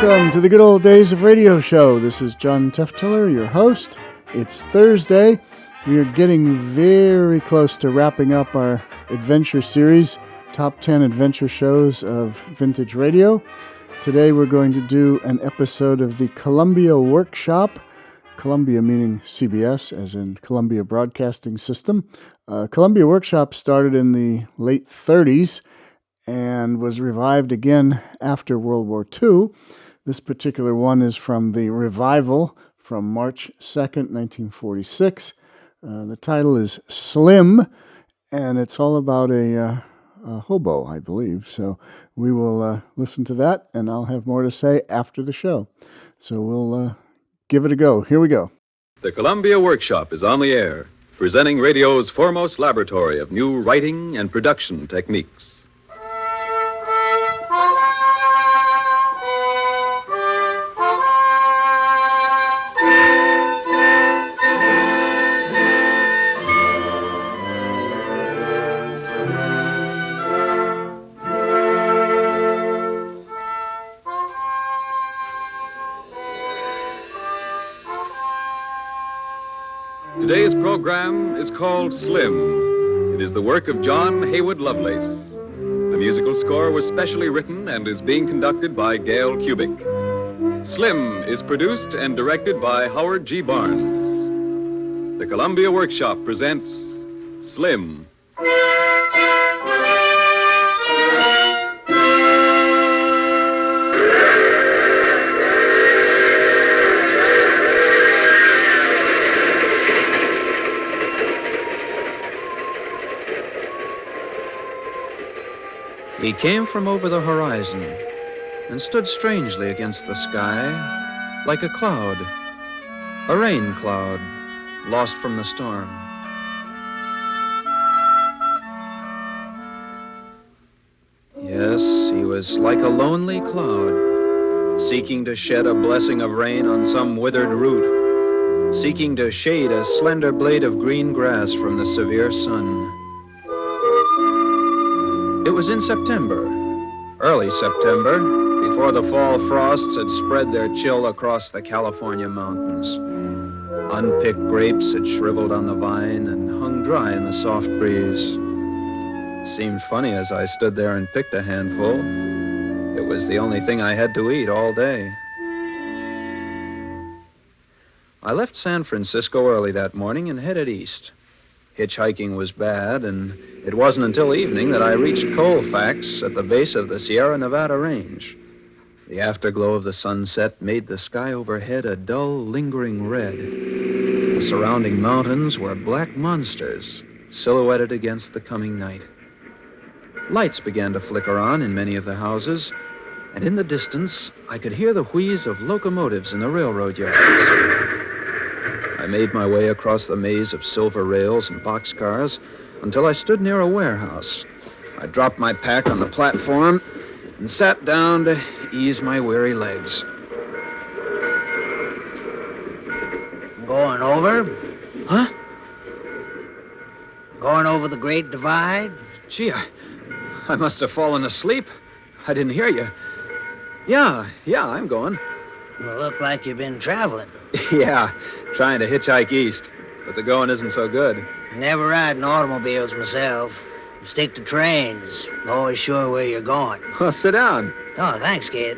Welcome to the Good Old Days of Radio Show. This is John Teftiller, your host. It's Thursday. We are getting very close to wrapping up our adventure series, Top 10 Adventure Shows of Vintage Radio. Today we're going to do an episode of the Columbia Workshop, Columbia meaning CBS, as in Columbia Broadcasting System. Columbia Workshop started in the late 30s and was revived again after World War II. This particular one is from the revival from March 2nd, 1946. The title is Slim, and it's all about a hobo, I believe. So we will listen to that, and I'll have more to say after the show. So we'll give it a go. Here we go. The Columbia Workshop is on the air, presenting radio's foremost laboratory of new writing and production techniques. Today's program is called Slim. It is the work of John Lovelace. The musical score was specially written and is being conducted by Gail Kubik. Slim is produced and directed by Howard G. Barnes. The Columbia Workshop presents Slim. He came from over the horizon and stood strangely against the sky like a cloud, a rain cloud lost from the storm. Yes, he was like a lonely cloud, seeking to shed a blessing of rain on some withered root, seeking to shade a slender blade of green grass from the severe sun. It was in September, early September, before the fall frosts had spread their chill across the California mountains. Unpicked grapes had shriveled on the vine and hung dry in the soft breeze. It seemed funny as I stood there and picked a handful. It was the only thing I had to eat all day. I left San Francisco early that morning and headed east. Hitchhiking was bad, and it wasn't until evening that I reached Colfax at the base of the Sierra Nevada range. The afterglow of the sunset made the sky overhead a dull, lingering red. The surrounding mountains were black monsters, silhouetted against the coming night. Lights began to flicker on in many of the houses, and in the distance, I could hear the wheeze of locomotives in the railroad yards. I made my way across the maze of silver rails and boxcars until I stood near a warehouse. I dropped my pack on the platform and sat down to ease my weary legs. Going over? Huh? Going over the Great Divide? Gee, I must have fallen asleep. I didn't hear you. Yeah, I'm going. You look like you've been traveling. Yeah, trying to hitchhike east, but the going isn't so good. Never ride in automobiles myself. Stick to trains. Always sure where you're going. Well, sit down. Oh, thanks, kid.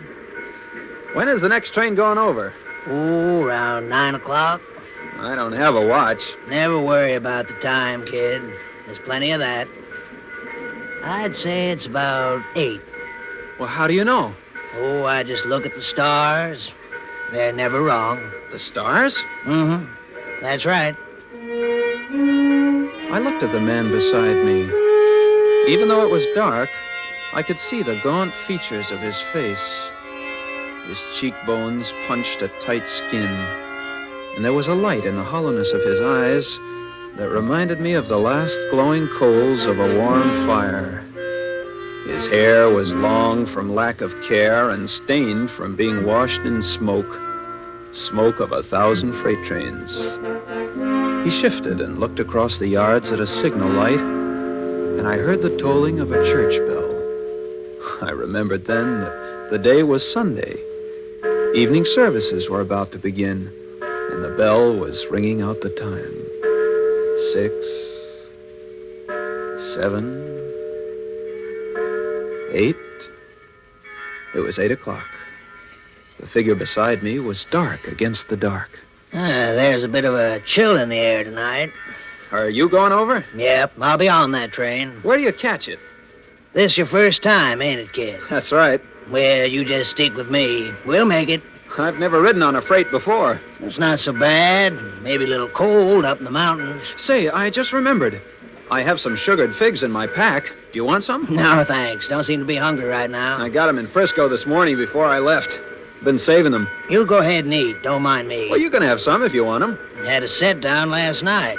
When is the next train going over? Oh, around 9 o'clock. I don't have a watch. Never worry about the time, kid. There's plenty of that. I'd say it's about 8. Well, how do you know? Oh, I just look at the stars. They're never wrong. The stars? Mm-hmm. That's right. I looked at the man beside me. Even though it was dark, I could see the gaunt features of his face. His cheekbones punched a tight skin, and there was a light in the hollowness of his eyes that reminded me of the last glowing coals of a warm fire. His hair was long from lack of care and stained from being washed in smoke of 1,000 freight trains. He shifted and looked across the yards at a signal light, and I heard the tolling of a church bell. I remembered then that the day was Sunday, Evening services were about to begin, and the bell was ringing out the time. 6, 7, 8. It was 8 o'clock. The figure beside me was dark against the dark. There's a bit of a chill in the air tonight. Are you going over? Yep, I'll be on that train. Where do you catch it? This your first time, ain't it, kid? That's right. Well, you just stick with me. We'll make it. I've never ridden on a freight before. It's not so bad. Maybe a little cold up in the mountains. Say, I just remembered. I have some sugared figs in my pack. Do you want some? No, thanks. Don't seem to be hungry right now. I got them in Frisco this morning before I left. Been saving them. You go ahead and eat. Don't mind me. Well, you can have some if you want them. Had a set down last night.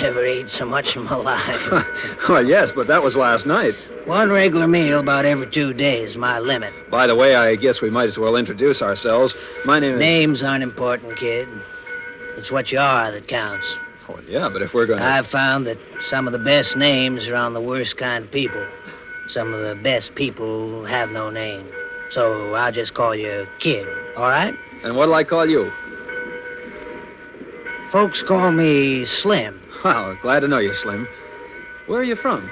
Never ate so much in my life. Well, yes, but that was last night. One regular meal about every 2 days is my limit. By the way, I guess we might as well introduce ourselves. My name is... Names aren't important, kid. It's what you are that counts. Well, yeah, but if we're going to... I've found that some of the best names are on the worst kind of people. Some of the best people have no name. So I'll just call you Kid, all right? And what'll I call you? Folks call me Slim. Well, glad to know you, Slim. Where are you from?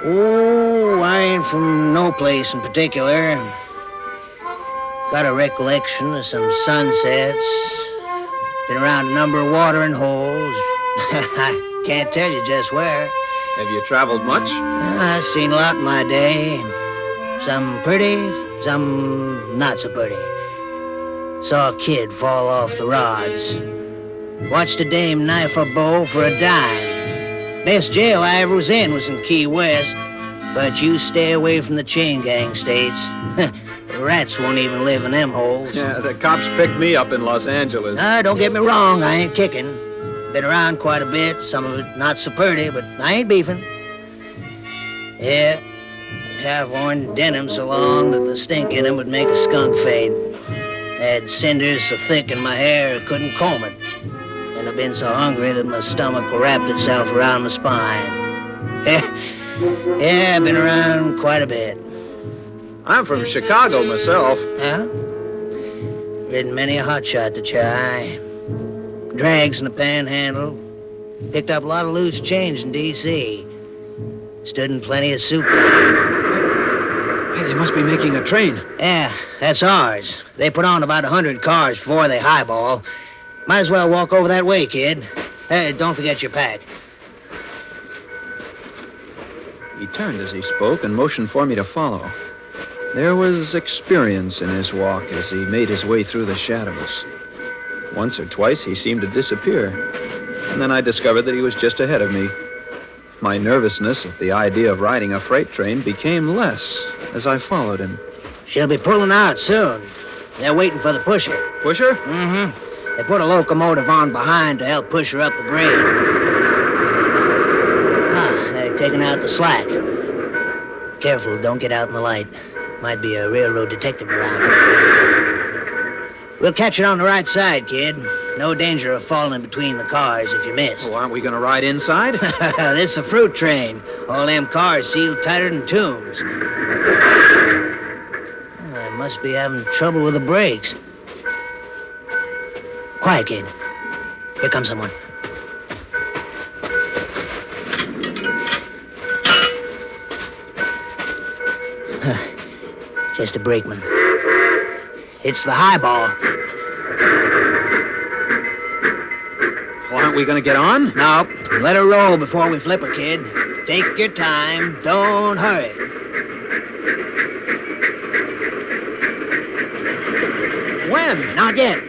Oh, I ain't from no place in particular. Got a recollection of some sunsets. Been around a number of watering holes. I can't tell you just where. Have you traveled much? I've seen a lot in my day. Some pretty, some not so pretty. Saw a kid fall off the rods. Watched a dame knife a beau for a dime. Best jail I ever was in Key West. But you stay away from the chain gang states. The rats won't even live in them holes. Yeah, the cops picked me up in Los Angeles. Don't get me wrong, I ain't kicking. Been around quite a bit, some of it not so pretty, but I ain't beefing. Yeah, I've worn denim so long that the stink in them would make a skunk fade. Had cinders so thick in my hair I couldn't comb it. And I've been so hungry that my stomach wrapped itself around my spine. Yeah, I've been around quite a bit. I'm from Chicago myself. Huh? Ridden many a hotshot to Chi. Drags in the panhandle. Picked up a lot of loose change in D.C. Stood in plenty of soup. Hey, they must be making a train. Yeah, that's ours. They put on about 100 cars before they highball. Might as well walk over that way, kid. Hey, don't forget your pack. He turned as he spoke and motioned for me to follow. There was experience in his walk as he made his way through the shadows. Once or twice he seemed to disappear, and then I discovered that he was just ahead of me. My nervousness at the idea of riding a freight train became less as I followed him. She'll be pulling out soon. They're waiting for the pusher. Pusher? Mm-hmm. They put a locomotive on behind to help push her up the grade. They're taking out the slack. Careful, don't get out in the light. Might be a railroad detective around. We'll catch it on the right side, kid. No danger of falling in between the cars if you miss. Oh, aren't we going to ride inside? This is a fruit train. All them cars sealed tighter than tombs. I must be having trouble with the brakes. Quiet, kid. Here comes someone. Just a brakeman. It's the highball. Well, aren't we going to get on? Nope. Let her roll before we flip her, kid. Take your time. Don't hurry. When? Not yet.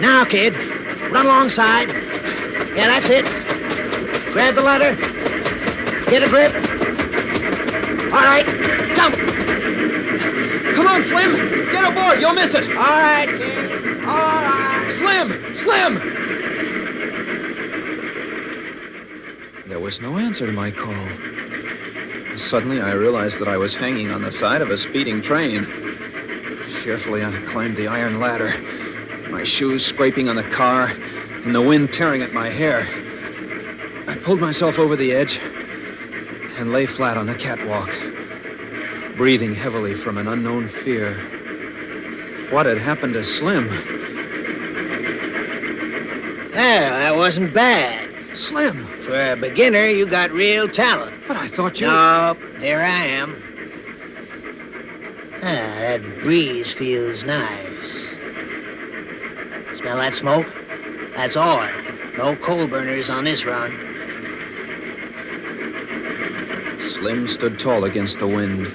Now, kid. Run alongside. Yeah, that's it. Grab the ladder. Get a grip. All right. Jump. Come on, Slim. Get aboard. You'll miss it. All right, kid. All right. Slim! Slim! There was no answer to my call. Suddenly, I realized that I was hanging on the side of a speeding train. Fearfully, I climbed the iron ladder, my shoes scraping on the car, and the wind tearing at my hair. I pulled myself over the edge and lay flat on the catwalk, breathing heavily from an unknown fear. What had happened to Slim? Well, that wasn't bad. Slim! For a beginner, you got real talent. But I thought you... No, here I am. That breeze feels nice. Smell that smoke? That's oil. No coal burners on this run. Slim stood tall against the wind,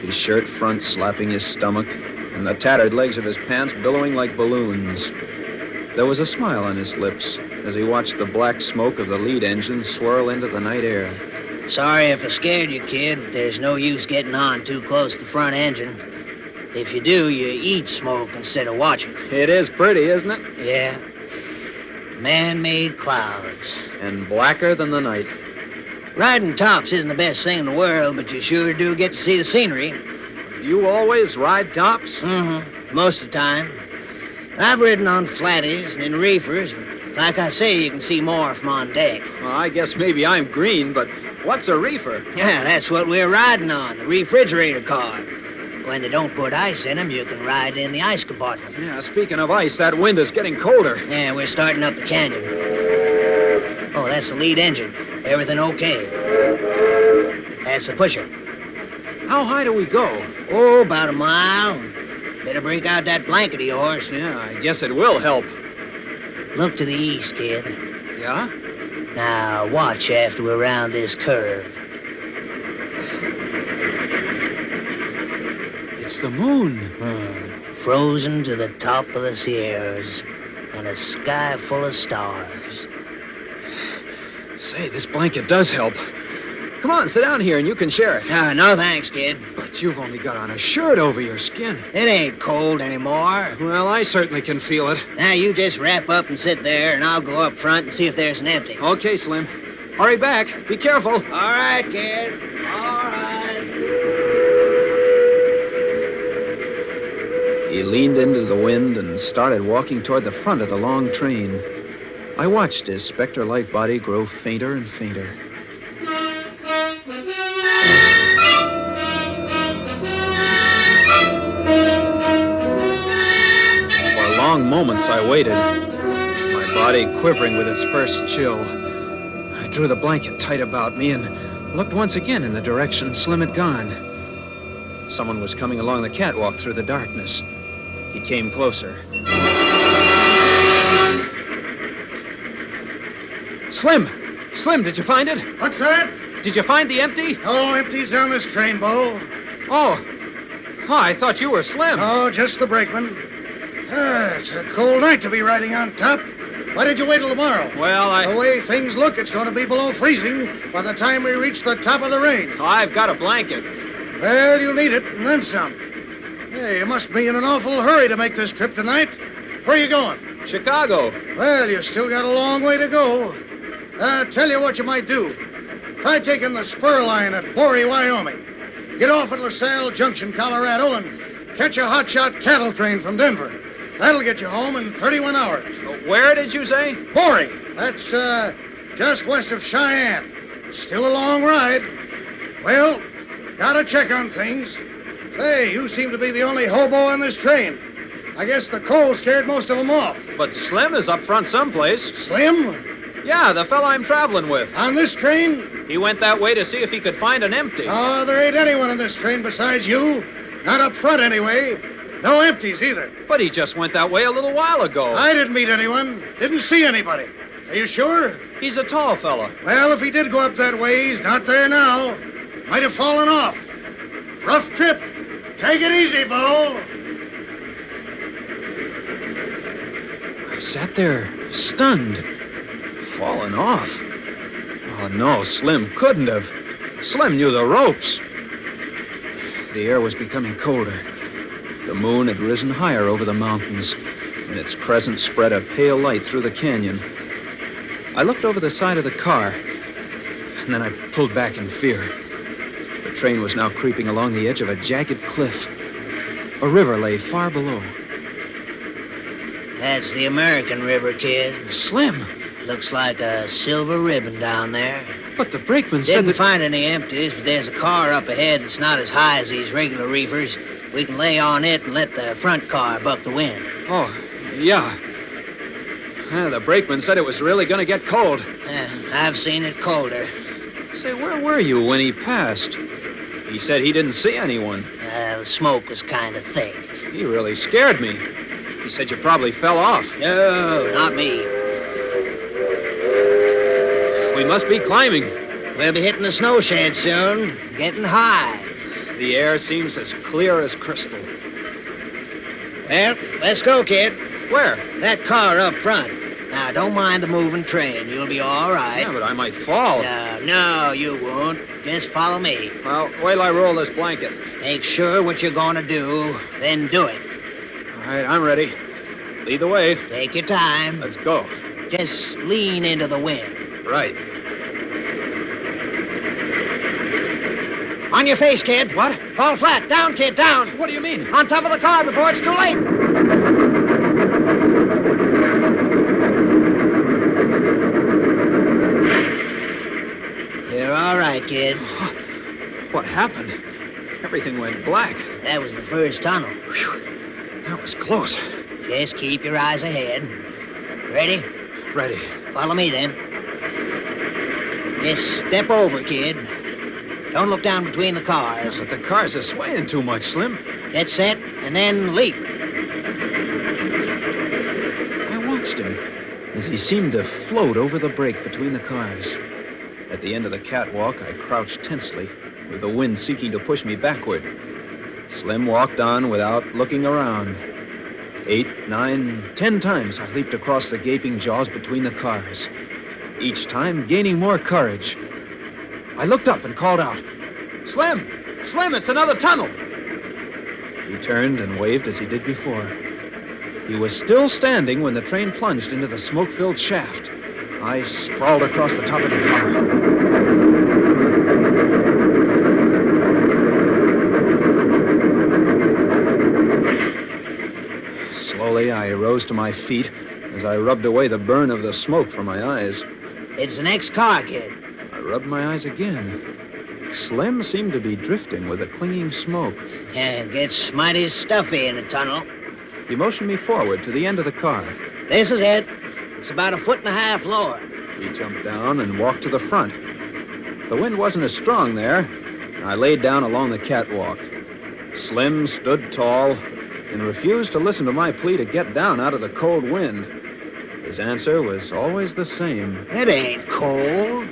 his shirt front slapping his stomach, and the tattered legs of his pants billowing like balloons. There was a smile on his lips as he watched the black smoke of the lead engine swirl into the night air. Sorry if I scared you, kid, but there's no use getting on too close to the front engine. If you do, you eat smoke instead of watching. It is pretty, isn't it? Yeah. Man-made clouds. And blacker than the night. Riding tops isn't the best thing in the world, but you sure do get to see the scenery. You always ride tops? Mm-hmm. Most of the time. I've ridden on flatties and in reefers, but like I say, you can see more from on deck. Well, I guess maybe I'm green, but what's a reefer? Yeah, that's what we're riding on, the refrigerator car. When they don't put ice in them, you can ride in the ice compartment. Yeah, speaking of ice, that wind is getting colder. Yeah, we're starting up the canyon. Oh, that's the lead engine. Everything okay. That's the pusher. How high do we go? Oh, about a mile. Better break out that blanket of yours. Yeah, I guess it will help. Look to the east, kid. Yeah? Now, watch after we're around this curve. It's the moon. Frozen to the top of the Sierras. And a sky full of stars. Say, this blanket does help. Come on, sit down here and you can share it. No thanks, kid. But you've only got on a shirt over your skin. It ain't cold anymore. Well, I certainly can feel it. Now, you just wrap up and sit there, and I'll go up front and see if there's an empty. Okay, Slim. Hurry back. Be careful. All right, kid. All right. He leaned into the wind and started walking toward the front of the long train. I watched his specter-like body grow fainter and fainter. For long moments I waited, my body quivering with its first chill. I drew the blanket tight about me and looked once again in the direction Slim had gone. Someone was coming along the catwalk through the darkness. He came closer. Slim! Slim, did you find it? What's that? Did you find the empty? No empties on this train, Bo. Oh, I thought you were Slim. Oh, just the brakeman. It's a cold night to be riding on top. Why did you wait till tomorrow? Well, The way things look, it's going to be below freezing by the time we reach the top of the range. I've got a blanket. Well, you'll need it, and then some. Hey, you must be in an awful hurry to make this trip tonight. Where are you going? Chicago. Well, you still got a long way to go. Tell you what you might do. Try taking the spur line at Bory, Wyoming. Get off at LaSalle Junction, Colorado, and catch a hotshot cattle train from Denver. That'll get you home in 31 hours. Where did you say? Bory. That's, just west of Cheyenne. Still a long ride. Well, gotta check on things. Say, you seem to be the only hobo on this train. I guess the cold scared most of them off. But Slim is up front someplace. Slim? Yeah, the fella I'm traveling with. On this train? He went that way to see if he could find an empty. Oh, there ain't anyone on this train besides you. Not up front, anyway. No empties, either. But he just went that way a little while ago. I didn't meet anyone. Didn't see anybody. Are you sure? He's a tall fella. Well, if he did go up that way, he's not there now. Might have fallen off. Rough trip. Take it easy, Bo. I sat there, stunned. Fallen off. Oh, no, Slim couldn't have. Slim knew the ropes. The air was becoming colder. The moon had risen higher over the mountains, and its crescent spread a pale light through the canyon. I looked over the side of the car, and then I pulled back in fear. The train was now creeping along the edge of a jagged cliff. A river lay far below. That's the American River, kid. Slim! Looks like a silver ribbon down there. But the brakeman said Didn't that... find any empties, but there's a car up ahead that's not as high as these regular reefers. We can lay on it and let the front car buck the wind. Oh, yeah. The brakeman said it was really going to get cold. I've seen it colder. Say, where were you when he passed? He said he didn't see anyone. The smoke was kind of thick. He really scared me. He said you probably fell off. No, not me. We must be climbing. We'll be hitting the snow shed soon. Getting high. The air seems as clear as crystal. Well, let's go, kid. Where? That car up front. Now, don't mind the moving train. You'll be all right. Yeah, but I might fall. No, you won't. Just follow me. Well, wait till I roll this blanket. Make sure what you're going to do, then do it. All right, I'm ready. Lead the way. Take your time. Let's go. Just lean into the wind. Right. On your face, kid. What? Fall flat. Down, kid, down. What do you mean? On top of the car before it's too late. You're all right, kid. What happened? Everything went black. That was the first tunnel. Whew. That was close. Just keep your eyes ahead. Ready? Ready. Follow me, then. Just step over, kid. Don't look down between the cars. But the cars are swaying too much, Slim. Get set, and then leap. I watched him as he seemed to float over the break between the cars. At the end of the catwalk, I crouched tensely, with the wind seeking to push me backward. Slim walked on without looking around. 8, 9, 10 times I leaped across the gaping jaws between the cars, each time gaining more courage. I looked up and called out, "Slim! Slim, it's another tunnel!" He turned and waved as he did before. He was still standing when the train plunged into the smoke-filled shaft. I sprawled across the top of the car. Slowly, I rose to my feet as I rubbed away the burn of the smoke from my eyes. It's the next car, kid. I rubbed my eyes again. Slim seemed to be drifting with the clinging smoke. It gets mighty stuffy in the tunnel. He motioned me forward to the end of the car. This is it. It's about 1.5 feet lower. He jumped down and walked to the front. The wind wasn't as strong there. I laid down along the catwalk. Slim stood tall and refused to listen to my plea to get down out of the cold wind. His answer was always the same. It ain't cold.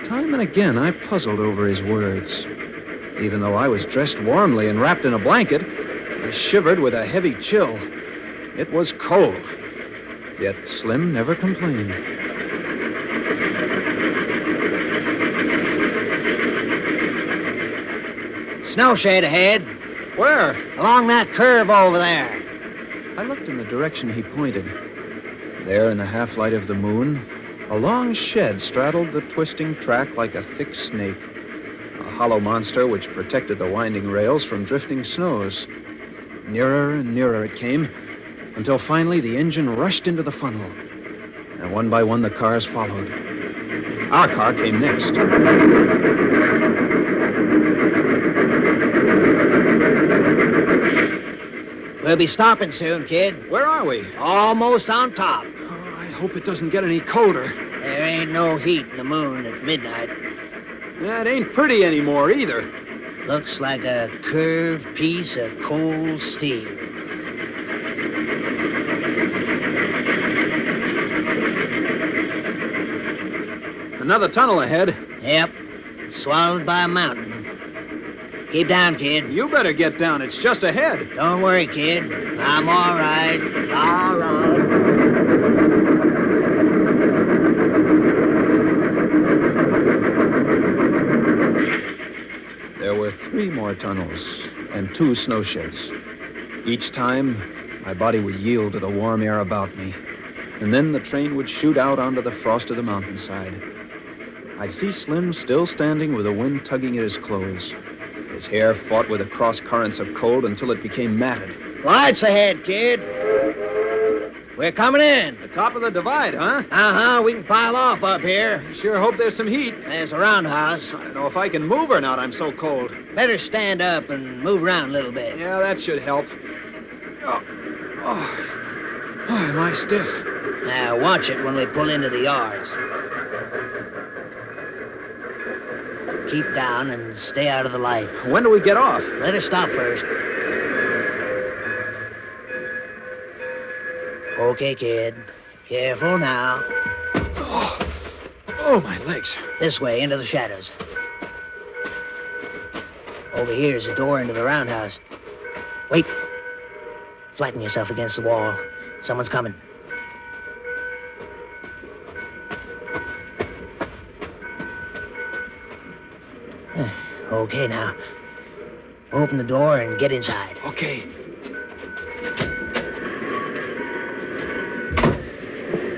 Time and again, I puzzled over his words. Even though I was dressed warmly and wrapped in a blanket, I shivered with a heavy chill. It was cold. Yet Slim never complained. Snow shed ahead. Where? Along that curve over there. I looked in the direction he pointed. There, in the half-light of the moon, a long shed straddled the twisting track like a thick snake, a hollow monster which protected the winding rails from drifting snows. Nearer and nearer it came, until finally the engine rushed into the funnel, and one by one the cars followed. Our car came next. We'll be stopping soon, kid. Where are we? Almost on top. Oh, I hope it doesn't get any colder. There ain't no heat in the moon at midnight. That ain't pretty anymore either. Looks like a curved piece of cold steel. Another tunnel ahead. Yep. Swallowed by a mountain. Keep down, kid. You better get down. It's just ahead. Don't worry, kid. I'm all right. All right. There were 3 more tunnels and 2 snow sheds. Each time, my body would yield to the warm air about me, and then the train would shoot out onto the frost of the mountainside. I'd see Slim still standing with the wind tugging at his clothes. His hair fought with the cross currents of cold until it became matted. Lights ahead, kid. We're coming in. The top of the divide, huh? Uh-huh, we can pile off up here. Sure hope there's some heat. There's a roundhouse. I don't know if I can move or not. I'm so cold. Better stand up and move around a little bit. Yeah, that should help. Oh, am I stiff? Now, watch it when we pull into the yards. Keep down and stay out of the light. When do we get off? Let her stop first. Okay, kid. Careful now. Oh, my legs. This way, into the shadows. Over here's the door into the roundhouse. Wait. Flatten yourself against the wall. Someone's coming. Okay, now. Open the door and get inside. Okay.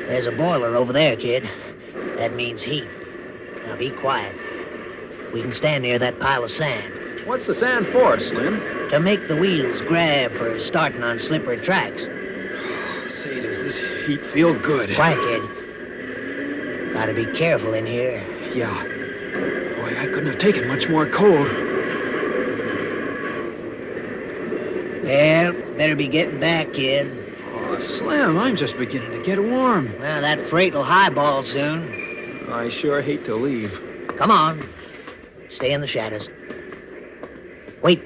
There's a boiler over there, kid. That means heat. Now be quiet. We can stand near that pile of sand. What's the sand for, Slim? To make the wheels grab for starting on slippery tracks. Say, does this heat feel good? Quiet, kid. Gotta be careful in here. Yeah. Boy, I couldn't have taken much more cold. Well, better be getting back, kid. Oh, Slim, I'm just beginning to get warm. Well, that freight will highball soon. I sure hate to leave. Come on. Stay in the shadows. Wait.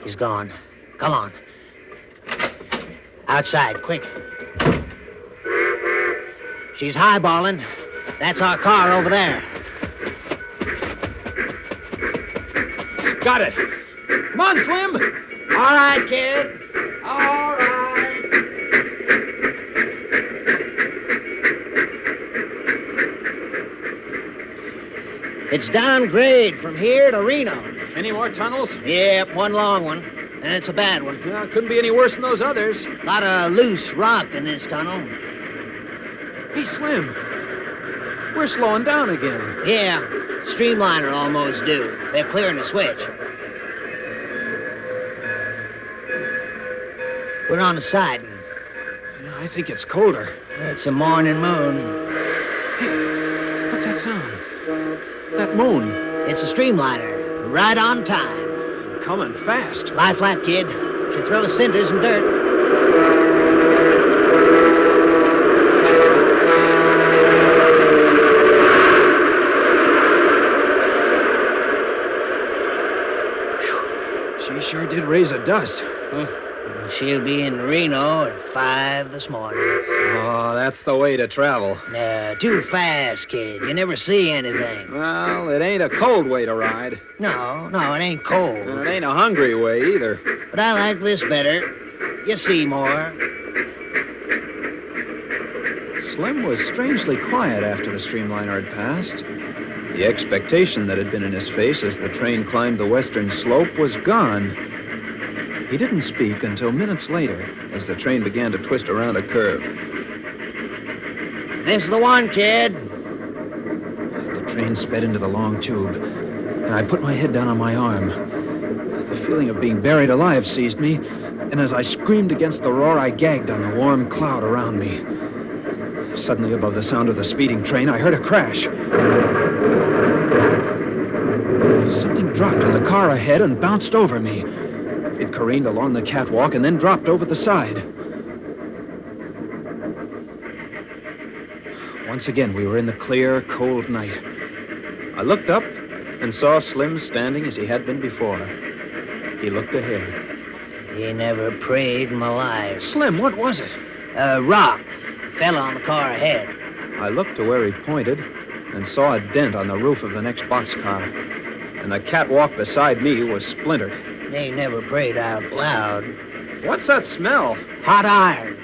He's gone. Come on. Outside, quick. She's highballing. That's our car over there. Got it. Come on, Slim. All right, kid. All right. It's downgrade from here to Reno. Any more tunnels? Yep, one long one. And it's a bad one. Well, it couldn't be any worse than those others. A lot of loose rock in this tunnel. Hey, Slim. We're slowing down again. Yeah, streamliner almost due. They're clearing the switch. We're on the siding. Yeah, I think it's colder. It's a morning moon. Hey, what's that sound? That moan. It's a streamliner. Right on time. Coming fast. Lie flat, kid. She throws cinders and dirt. She sure did raise a dust. She'll be in Reno at 5 this morning. Oh, that's the way to travel. Too fast, kid. You never see anything. Well, it ain't a cold way to ride. No, it ain't cold. And it ain't a hungry way either. But I like this better. You see more. Slim was strangely quiet after the streamliner had passed. The expectation that had been in his face as the train climbed the western slope was gone. He didn't speak until minutes later, as the train began to twist around a curve. This is the one, kid. The train sped into the long tube, and I put my head down on my arm. The feeling of being buried alive seized me, and as I screamed against the roar, I gagged on the warm cloud around me. Suddenly, above the sound of the speeding train, I heard a crash. Something dropped in the car ahead and bounced over me. It careened along the catwalk and then dropped over the side. Once again, we were in the clear, cold night. I looked up and saw Slim standing as he had been before. He looked ahead. You never prayed in my life. Slim, what was it? A rock fell on the car ahead. I looked to where he pointed and saw a dent on the roof of the next boxcar. And the catwalk beside me was splintered. They never prayed out loud. What's that smell? Hot iron.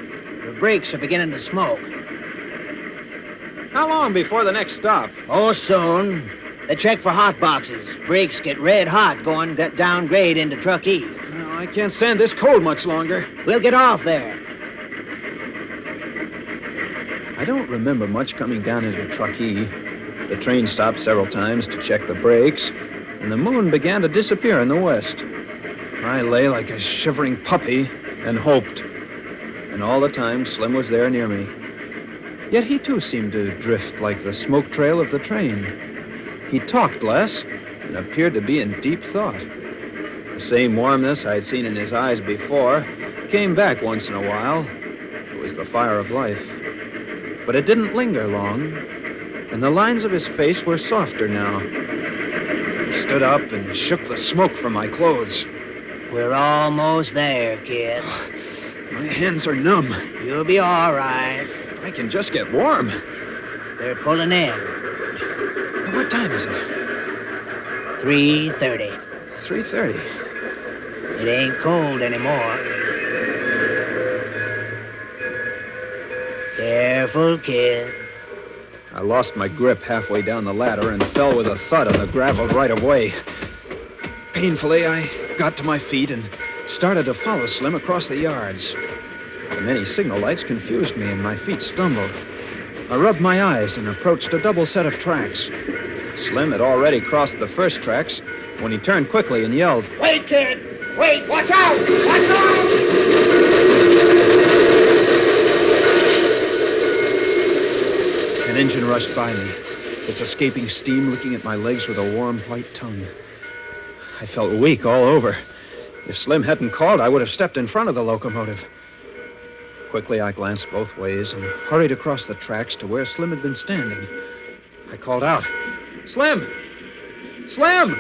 The brakes are beginning to smoke. How long before the next stop? Oh, soon. They check for hot boxes. Brakes get red hot going downgrade into Truckee. Oh, I can't stand this cold much longer. We'll get off there. I don't remember much coming down into Truckee. The train stopped several times to check the brakes, and the moon began to disappear in the west. I lay like a shivering puppy and hoped. And all the time, Slim was there near me. Yet he, too, seemed to drift like the smoke trail of the train. He talked less and appeared to be in deep thought. The same warmness I'd seen in his eyes before came back once in a while. It was the fire of life. But it didn't linger long, and the lines of his face were softer now. He stood up and shook the smoke from my clothes. We're almost there, kid. My hands are numb. You'll be all right. I can just get warm. They're pulling in. What time is it? 3:30. 3:30. It ain't cold anymore. Careful, kid. I lost my grip halfway down the ladder and fell with a thud on the gravel right away. Painfully, I got to my feet and started to follow Slim across the yards. The many signal lights confused me and my feet stumbled. I rubbed my eyes and approached a double set of tracks. Slim had already crossed the first tracks when he turned quickly and yelled, Wait, kid! Wait! Watch out! Watch out! An engine rushed by me, its escaping steam licking at my legs with a warm white tongue. I felt weak all over. If Slim hadn't called, I would have stepped in front of the locomotive. Quickly, I glanced both ways and hurried across the tracks to where Slim had been standing. I called out, Slim! Slim!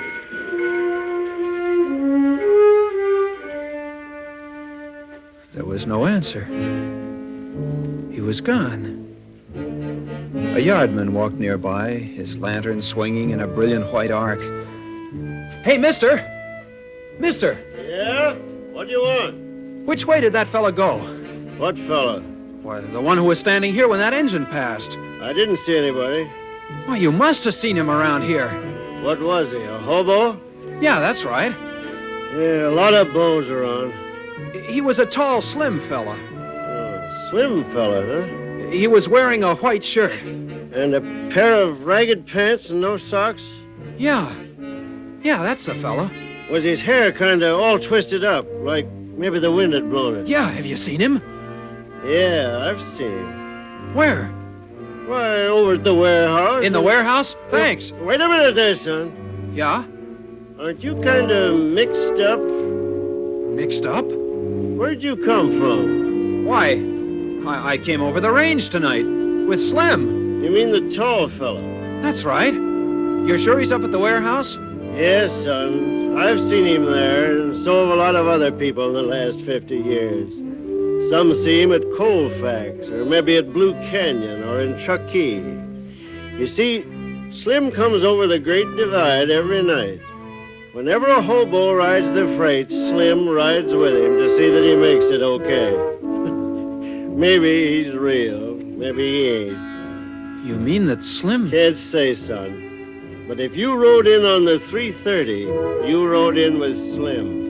There was no answer. He was gone. A yardman walked nearby, his lantern swinging in a brilliant white arc. Hey, mister! Mister! Yeah? What do you want? Which way did that fella go? What fella? Why, the one who was standing here when that engine passed. I didn't see anybody. Why, you must have seen him around here. What was he, a hobo? Yeah, that's right. Yeah, a lot of beaus around. He was a tall, slim fella. Oh, slim fella, huh? He was wearing a white shirt. And a pair of ragged pants and no socks? Yeah. Yeah, that's the fella. Was his hair kind of all twisted up, like maybe the wind had blown it? Yeah, have you seen him? Yeah, I've seen him. Where? Why, over at the warehouse. In the warehouse? Thanks. Wait a minute there, son. Yeah? Aren't you kind of mixed up? Mixed up? Where'd you come from? Why, I came over the range tonight with Slim. You mean the tall fella? That's right. You're sure he's up at the warehouse? Yes, son. I've seen him there, and so have a lot of other people in the last 50 years. Some see him at Colfax, or maybe at Blue Canyon, or in Truckee. You see, Slim comes over the Great Divide every night. Whenever a hobo rides the freight, Slim rides with him to see that he makes it okay. Maybe he's real, maybe he ain't. You mean that Slim... Can't say, son. But if you rode in on the 3:30, you rode in with Slim.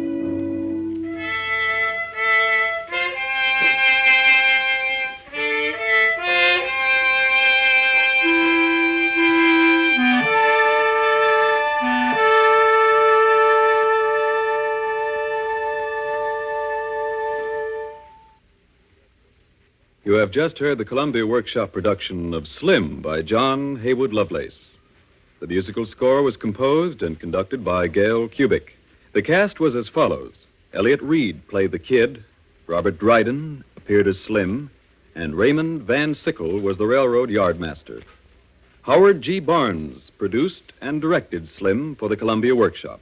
You have just heard the Columbia Workshop production of Slim by John Haywood Lovelace. The musical score was composed and conducted by Gail Kubik. The cast was as follows. Elliott Reid played the Kid, Robert Dryden appeared as Slim, and Raymond Van Sickle was the railroad yardmaster. Howard G. Barnes produced and directed Slim for the Columbia Workshop.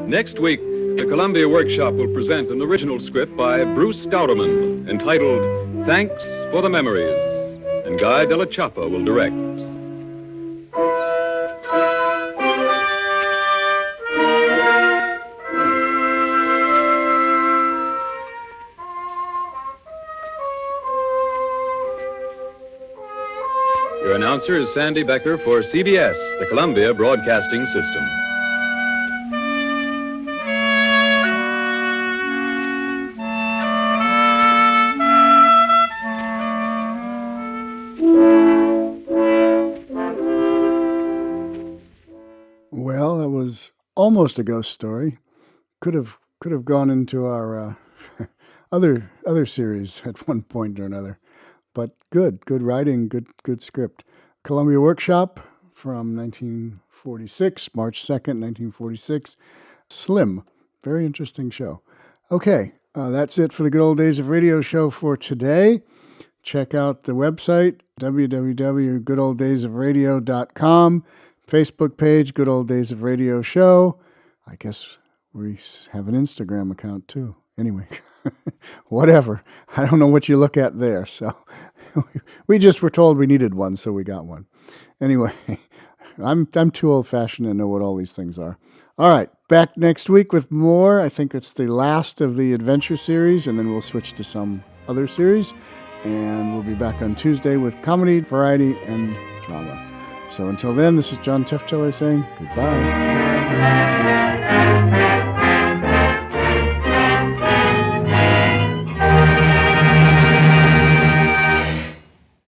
Next week, the Columbia Workshop will present an original script by Bruce Stouderman entitled Thanks for the Memories, and Guy Della Chapa will direct. Your announcer is Sandy Becker for CBS, the Columbia Broadcasting System. Well, that was almost a ghost story. Could have gone into our other series at one point or another. But good writing, good script. Columbia Workshop from 1946, March 2nd, 1946. Slim, very interesting show. Okay, that's it for the Good Old Days of Radio show for today. Check out the website, www.goodolddaysofradio.com. Facebook page, Good Old Days of Radio Show. I guess we have an Instagram account too. Anyway, whatever. I don't know what you look at there. So we just were told we needed one, so we got one. Anyway, I'm too old-fashioned to know what all these things are. All right, back next week with more. I think it's the last of the adventure series, and then we'll switch to some other series. And we'll be back on Tuesday with comedy, variety, and drama. So until then, this is John Teftiller saying goodbye.